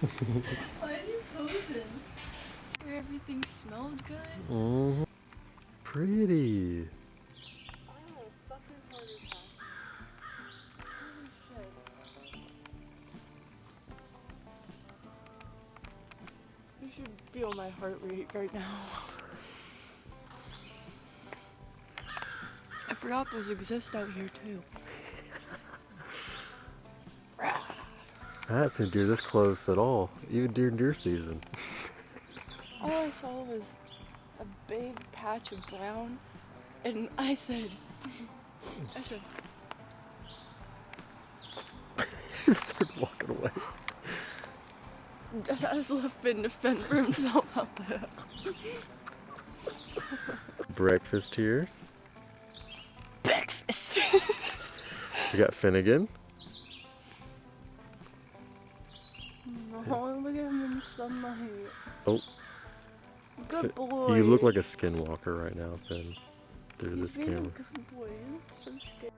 Why is he posing? Where everything smelled good? Mm-hmm. Pretty. Oh, fucking heart attack. Holy shit. You should feel my heart rate right now. I forgot those exist out here too. I haven't seen deer this close at all, even during deer season. All I saw was a big patch of brown, and I said, Started walking away. Dad has left Ben to fend for himself out there. Breakfast here. Breakfast. We got Finnegan. Oh, look at him in the sunlight. Oh. Good boy. You look like a skinwalker right now, Finn, through this He's being camera. a good boy. You look so scared.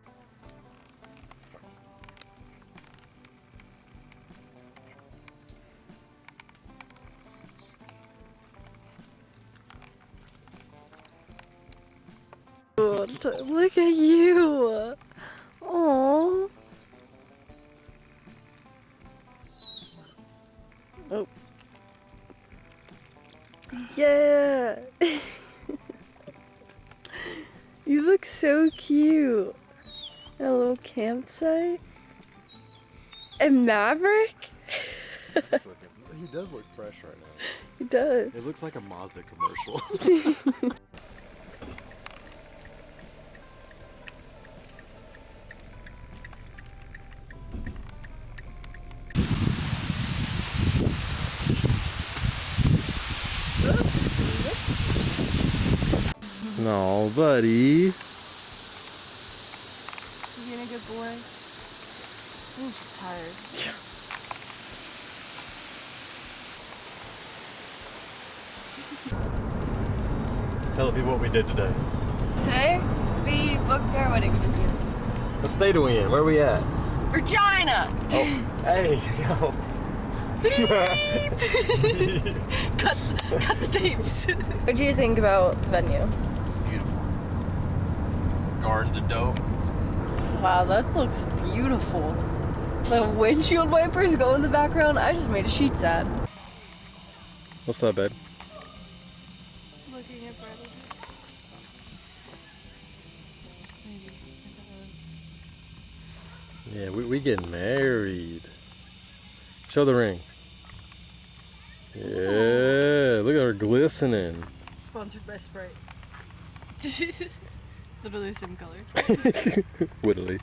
Look at you. Aww. Oh. Yeah. You look so cute. A little campsite. And Maverick? He does look fresh right now. He does. It looks like a Mazda commercial. No, buddy. You being a good boy? I'm just tired. Tell the people what we did today. Today, we booked our wedding venue. What state are we in? Where are we at? Regina! Oh, hey, yo. Cut the tapes. What do you think about the venue? Beautiful. Gardens are dope. Wow, that looks beautiful. The windshield wipers go in the background. I just made a sheets ad. What's up, babe? Looking at bridal dresses. Maybe. Yeah, we getting married. Show the ring. Yeah, look at her glistening. Sponsored by Sprite. It's literally the same color. Wittily.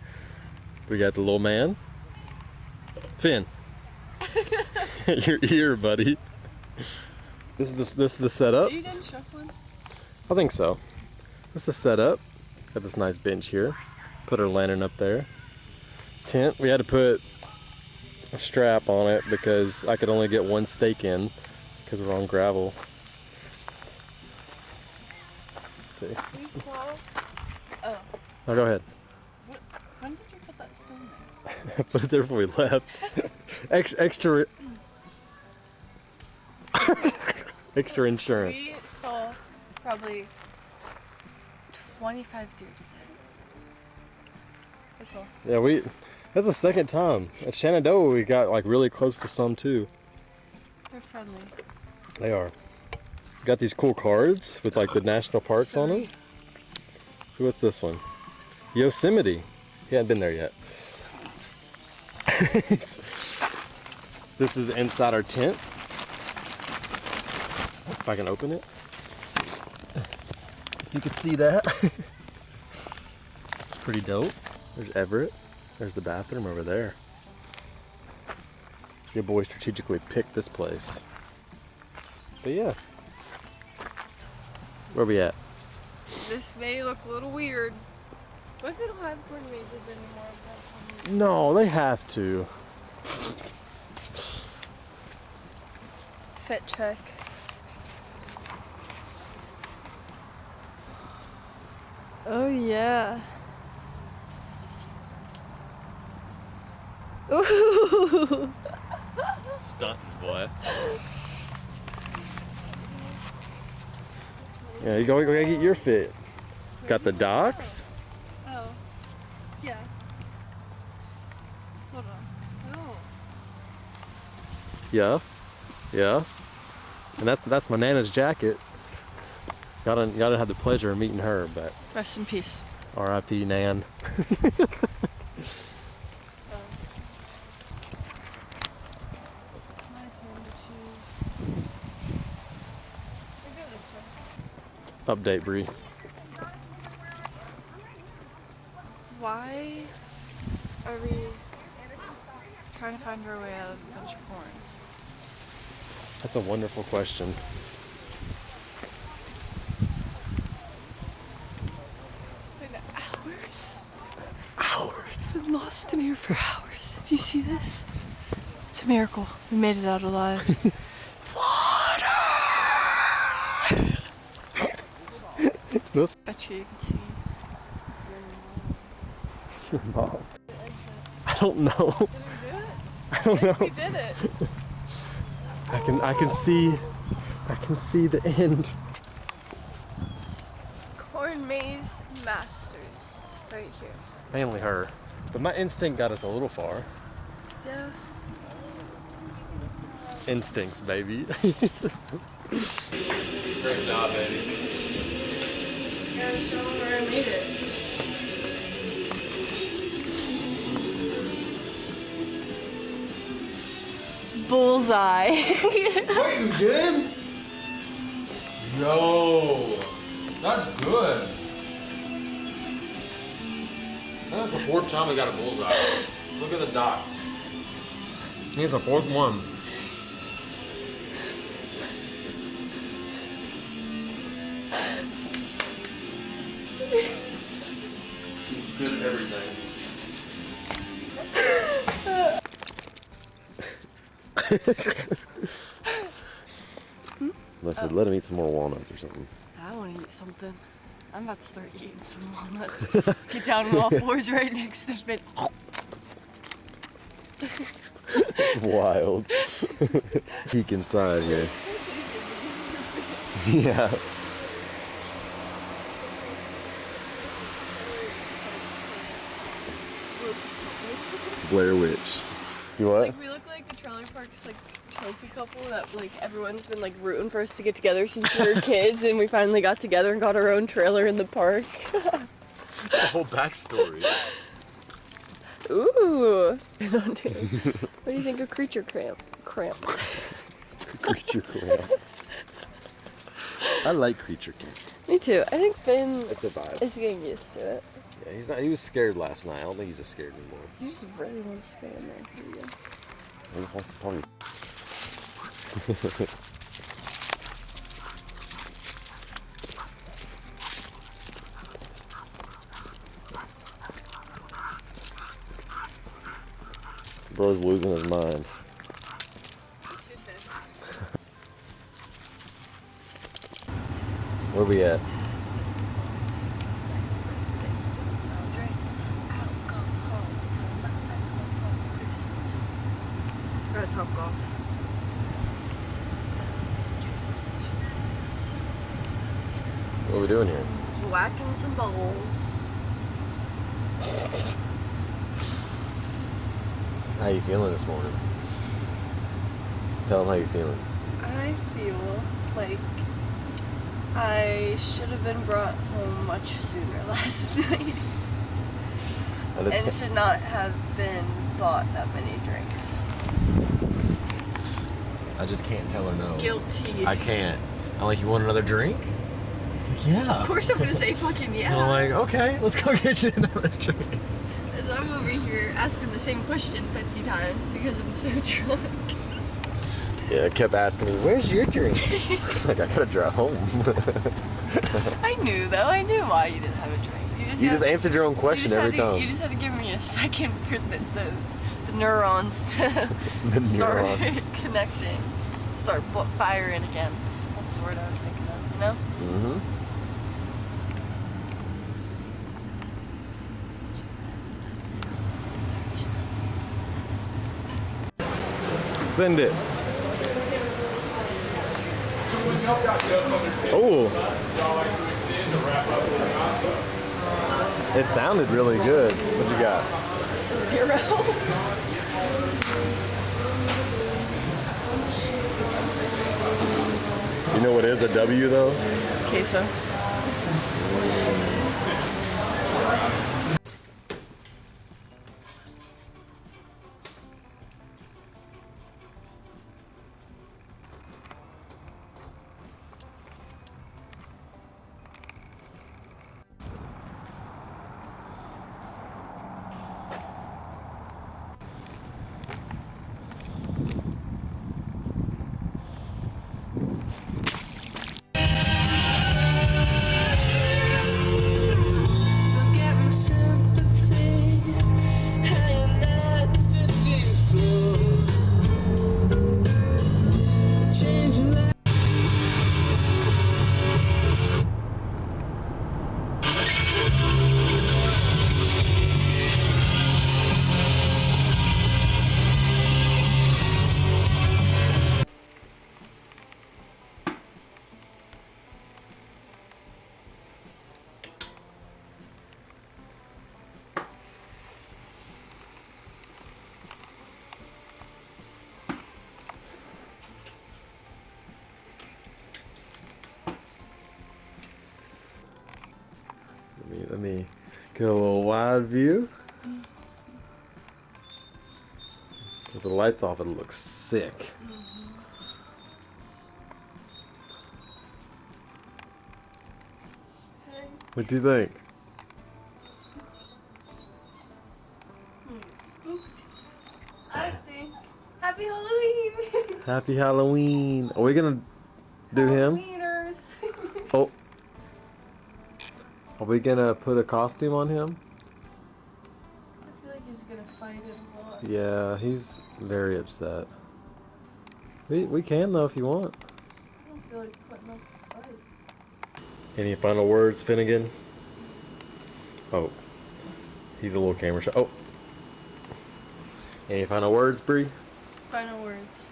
We got the little man. Finn. Your ear, buddy. This is the setup. Are you done shuffling? I think so. This is the setup. Got this nice bench here. Put our lantern up there. Tent. We had to put a strap on it because I could only get one stake in because we're on gravel. Let's see. Oh. Oh, go ahead. When did you put that stone there? I put it there before we left. Extra extra insurance. We saw probably 25 deer today. That's all. Yeah, that's the second time. At Shenandoah we got like really close to some too. They're friendly. They are. Got these cool cards with like the national parks on them. So what's this one? Yosemite. He hadn't been there yet. This is inside our tent. If I can open it. If you could see that. Pretty dope. There's Everett. There's the bathroom over there. Your boy strategically picked this place. But yeah. Where we at? This may look a little weird. What if they don't have corn mazes anymore? No, they have to. Fit check. Oh yeah. Ooh. Stunting, boy. Yeah, you gotta get your fit. Got the docks? Oh. Yeah. Hold on. Oh. Yeah. Yeah. And that's my Nana's jacket. Gotta have the pleasure of meeting her, but Rest in peace. R.I.P. Nan. My turn to choose. I go this way. Update, Bree. Why are we trying to find our way out of a bunch of corn? That's a wonderful question. It's been hours and lost in here for hours. If you see this, it's a miracle. We made it out alive. This Bet you can see. your mom. I don't know. Did we do it? I don't know. We did it. I can see the end. Corn maze masters, right here. Mainly her. But my instinct got us a little far. Yeah. Instincts, baby. Great job, baby. You gotta show them where I made it. Bullseye. What, you did? Yo, that's good. That's the fourth time we got a bullseye. Look at the dots. Here's the fourth one. She's good at everything. Listen, let him eat some more walnuts or something. I want to eat something. I'm about to start eating some walnuts. Get down on all fours right next to me. It's wild. Peek inside here. Yeah. Blair Witch. You what? Like, we look like the trailer park's like trophy couple that like everyone's been like rooting for us to get together since we were kids, and we finally got together and got our own trailer in the park. The whole backstory. Ooh. What do you think of creature cramp? Creature cramp. I like creature camp. Me too. I think Finn It's a vibe. is getting used to it. Yeah, he's not. He was scared last night. I don't think he's as scared anymore. He just really wants to stay in there. Here you go. He just wants to party. Bro's losing his mind. Where we at? We're at Top Golf. What are we doing here? Just whacking some balls. How you feeling this morning? Tell them how you feeling. I feel like I should have been brought home much sooner last night. And should not have been bought that many drinks. I just can't tell her no. Guilty. I can't. I'm like, you want another drink? Like, yeah. Of course I'm gonna say fucking yeah. And I'm like, okay, let's go get you another drink. And I'm over here asking the same question 50 times because I'm so drunk. Yeah, it kept asking me, where's your drink? It's like, I gotta drive home. I knew though, I knew why you didn't have a drink. You just answered your own question every time. You just had to give me a second for the neurons to The start neurons. connecting, start firing again. That's the word I was thinking of, you know? Mm-hmm. Send it. Oh. It sounded really good. What you got? 0. You know what is a W though? Queso. Let me get a little wide view. With the lights off, it looks sick. Hey. What do you think? Spooked. I think. Happy Halloween! Happy Halloween. Are we gonna do him? Halloweeners. Oh. Are we gonna put a costume on him? I feel like he's gonna fight it a lot. Yeah, he's very upset. We can though if you want. I don't feel like putting up a fight. Any final words, Finnegan? Oh. He's a little camera shy. Oh. Any final words, Bree? Final words.